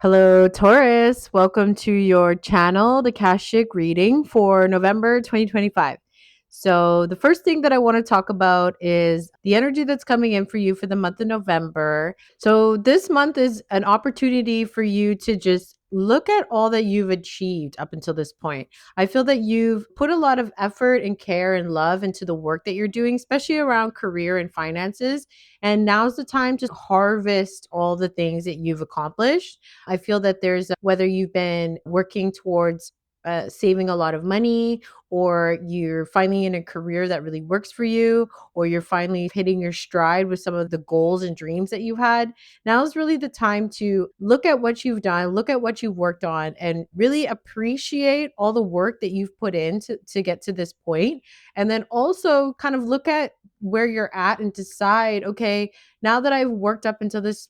Hello, Taurus. Welcome to your channel, the Akashic Reading for November 2025. So, the first thing that I want to talk about is the energy that's coming in for you for the month of November. So, this month is an opportunity for you to just look at all that you've achieved up until this point. I feel that you've put a lot of effort and care and love into the work that you're doing, especially around career and finances. And now's the time to harvest all the things that you've accomplished. I feel that whether you've been working towards saving a lot of money, or you're finally in a career that really works for you, or you're finally hitting your stride with some of the goals and dreams that you had. Now is really the time to look at what you've done, look at what you've worked on, and really appreciate all the work that you've put in to get to this point. And then also kind of look at where you're at and decide, okay, now that I've worked up until this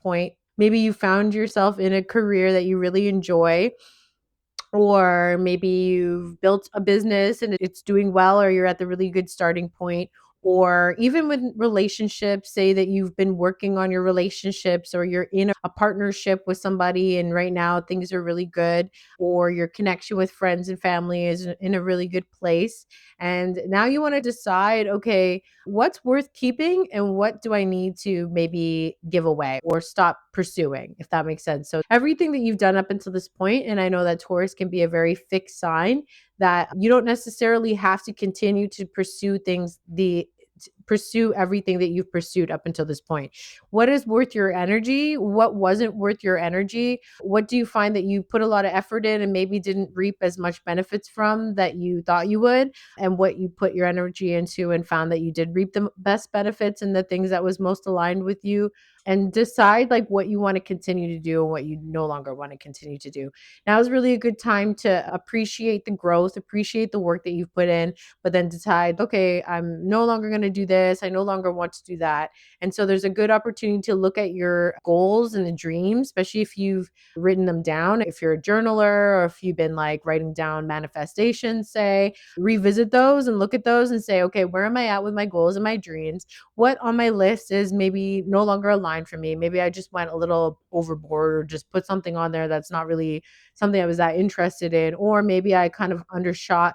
point, maybe you found yourself in a career that you really enjoy, or maybe you've built a business and it's doing well, or you're at the really good starting point. Or even with relationships, say that you've been working on your relationships, or you're in a partnership with somebody and right now things are really good, or your connection with friends and family is in a really good place. And now you want to decide, okay, what's worth keeping and what do I need to maybe give away or stop pursuing, if that makes sense. So everything that you've done up until this point, and I know that Taurus can be a very fixed sign, that you don't necessarily have to continue to pursue everything that you've pursued up until this point. What is worth your energy? What wasn't worth your energy? What do you find that you put a lot of effort in and maybe didn't reap as much benefits from that you thought you would? And what you put your energy into and found that you did reap the best benefits and the things that was most aligned with you? And decide like what you want to continue to do and what you no longer want to continue to do. Now is really a good time to appreciate the growth, appreciate the work that you've put in, but then decide, okay, I'm no longer going to do this. I no longer want to do that. And so there's a good opportunity to look at your goals and the dreams, especially if you've written them down. If you're a journaler, or if you've been like writing down manifestations, say, revisit those and look at those and say, okay, where am I at with my goals and my dreams? What on my list is maybe no longer aligned for me? Maybe I just went a little overboard or just put something on there that's not really something I was that interested in. Or maybe I kind of undershot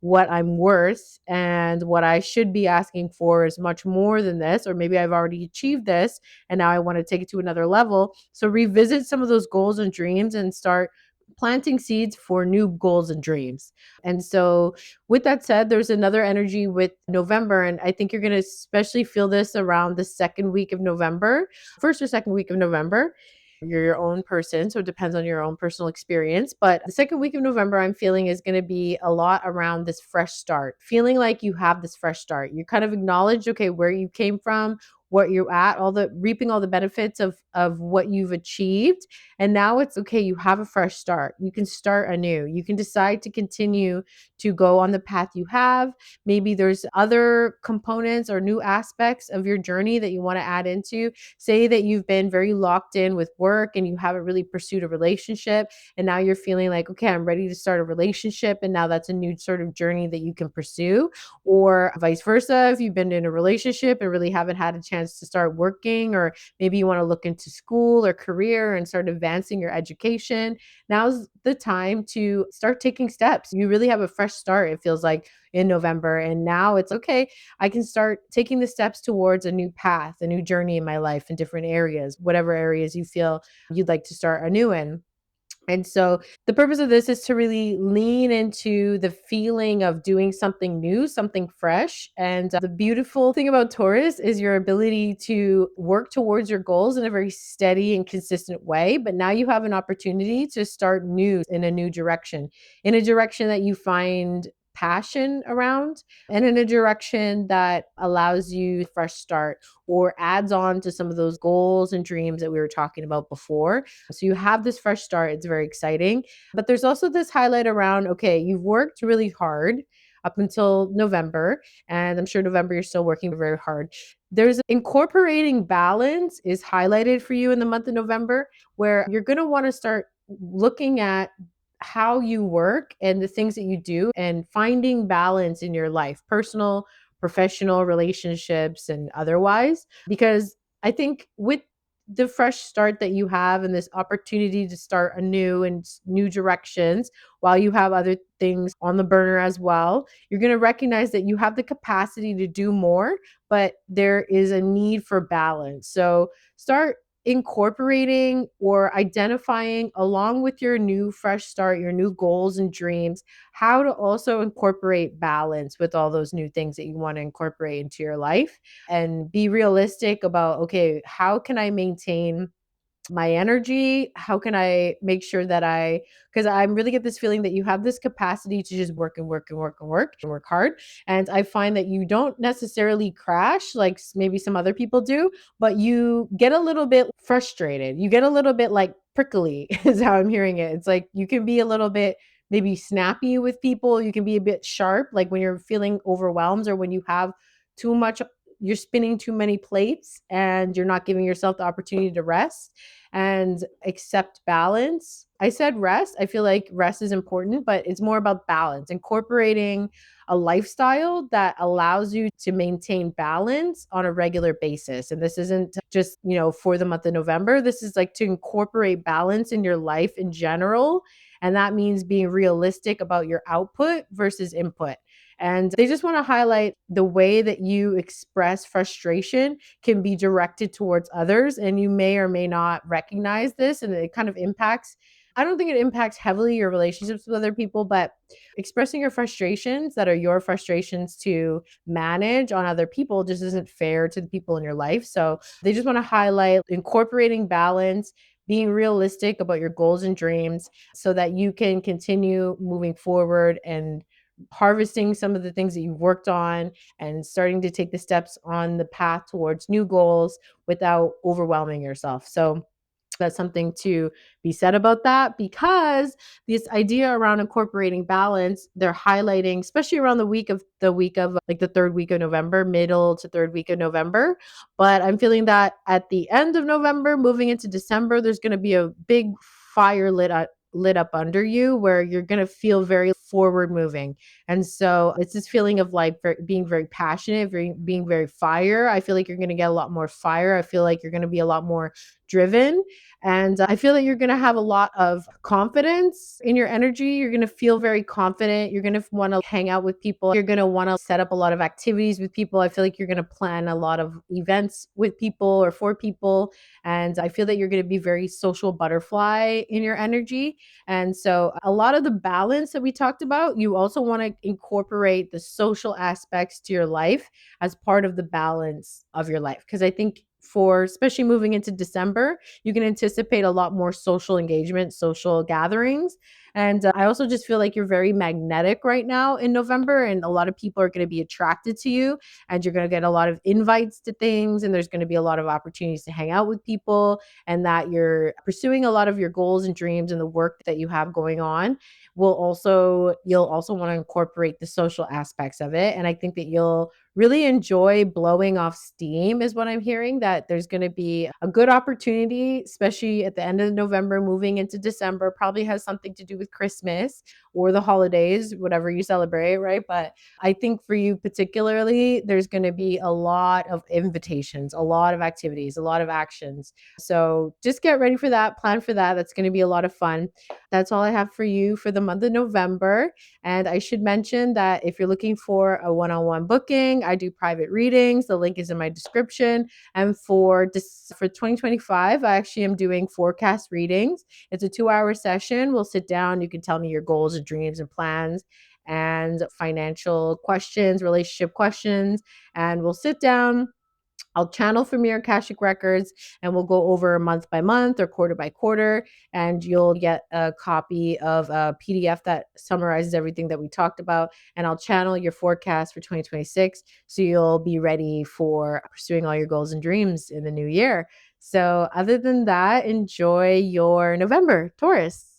what I'm worth, and what I should be asking for is much more than this. Or maybe I've already achieved this and now I want to take it to another level. So revisit some of those goals and dreams and start planting seeds for new goals and dreams. And so, with that said, there's another energy with November, and I think you're going to especially feel this around the second week of November, first or second week of November. You're your own person, so it depends on your own personal experience. But the second week of November, I'm feeling is going to be a lot around this fresh start, feeling like you have this fresh start. You kind of acknowledge, okay, where you came from, what you're at, all the reaping all the benefits of what you've achieved. And now it's okay, you have a fresh start. You can start anew. You can decide to continue to go on the path you have. Maybe there's other components or new aspects of your journey that you want to add into. Say that you've been very locked in with work and you haven't really pursued a relationship, and now you're feeling like, okay, I'm ready to start a relationship, and now that's a new sort of journey that you can pursue. Or vice versa, if you've been in a relationship and really haven't had a chance to start working, or maybe you want to look into school or career and start advancing your education, now's the time to start taking steps. You really have a fresh start, it feels like, in November. And now it's okay, I can start taking the steps towards a new path, a new journey in my life in different areas, whatever areas you feel you'd like to start anew in. And so the purpose of this is to really lean into the feeling of doing something new, something fresh. And the beautiful thing about Taurus is your ability to work towards your goals in a very steady and consistent way. But now you have an opportunity to start new in a new direction, in a direction that you find passion around, and in a direction that allows you a fresh start or adds on to some of those goals and dreams that we were talking about before. So you have this fresh start. It's very exciting. But there's also this highlight around, okay, you've worked really hard up until November, and I'm sure November you're still working very hard. There's incorporating balance is highlighted for you in the month of November, where you're going to want to start looking at how you work and the things that you do and finding balance in your life, personal, professional, relationships, and otherwise. Because I think with the fresh start that you have and this opportunity to start anew and new directions while you have other things on the burner as well, you're going to recognize that you have the capacity to do more, but there is a need for balance. So start incorporating or identifying, along with your new fresh start, your new goals and dreams, how to also incorporate balance with all those new things that you want to incorporate into your life, and be realistic about, okay, how can I maintain my energy? How can I make sure that because I really get this feeling that you have this capacity to just work and work and work and work and work hard. And I find that you don't necessarily crash like maybe some other people do, but you get a little bit frustrated. You get a little bit like prickly, is how I'm hearing it. It's like you can be a little bit maybe snappy with people. You can be a bit sharp, like when you're feeling overwhelmed or when you have too much, you're spinning too many plates and you're not giving yourself the opportunity to rest and accept balance. I said rest. I feel like rest is important, but it's more about balance, incorporating a lifestyle that allows you to maintain balance on a regular basis. And this isn't just, for the month of November. This is like to incorporate balance in your life in general. And that means being realistic about your output versus input. And they just want to highlight the way that you express frustration can be directed towards others. And you may or may not recognize this. And it kind of impacts, I don't think it impacts heavily your relationships with other people, but expressing your frustrations that are your frustrations to manage on other people just isn't fair to the people in your life. So they just want to highlight incorporating balance, being realistic about your goals and dreams so that you can continue moving forward and harvesting some of the things that you've worked on and starting to take the steps on the path towards new goals without overwhelming yourself. So that's something to be said about that, because this idea around incorporating balance, they're highlighting, especially around the week of like the third week of November, middle to third week of November. But I'm feeling that at the end of November, moving into December, there's going to be a big fire lit up under you where you're going to feel very forward moving. And so it's this feeling of like being very passionate, being very fire. I feel like you're going to get a lot more fire. I feel like you're going to be a lot more driven. And I feel that you're going to have a lot of confidence in your energy. You're going to feel very confident. You're going to want to hang out with people. You're going to want to set up a lot of activities with people. I feel like you're going to plan a lot of events with people or for people. And I feel that you're going to be very social butterfly in your energy. And so a lot of the balance that we talked about, you also want to incorporate the social aspects to your life as part of the balance of your life. Because I think for especially moving into December, you can anticipate a lot more social engagement, social gatherings. And I also just feel like you're very magnetic right now in November, and a lot of people are going to be attracted to you, and you're going to get a lot of invites to things, and there's going to be a lot of opportunities to hang out with people, and that you're pursuing a lot of your goals and dreams and the work that you have going on. You'll also want to incorporate the social aspects of it. And I think that you'll really enjoy blowing off steam, is what I'm hearing, that there's going to be a good opportunity, especially at the end of November, moving into December. Probably has something to do with Christmas or the holidays, whatever you celebrate, right? But I think for you particularly, there's going to be a lot of invitations, a lot of activities, a lot of actions. So just get ready for that, plan for that. That's going to be a lot of fun. That's all I have for you for the month of November. And I should mention that if you're looking for a one-on-one booking, I do private readings. The link is in my description. And for 2025, I actually am doing forecast readings. It's a 2-hour session. We'll sit down. You can tell me your goals and dreams and plans and financial questions, relationship questions, and we'll sit down. I'll channel from your Akashic Records, and we'll go over month by month or quarter by quarter. And you'll get a copy of a PDF that summarizes everything that we talked about. And I'll channel your forecast for 2026 so you'll be ready for pursuing all your goals and dreams in the new year. So, other than that, enjoy your November, Taurus.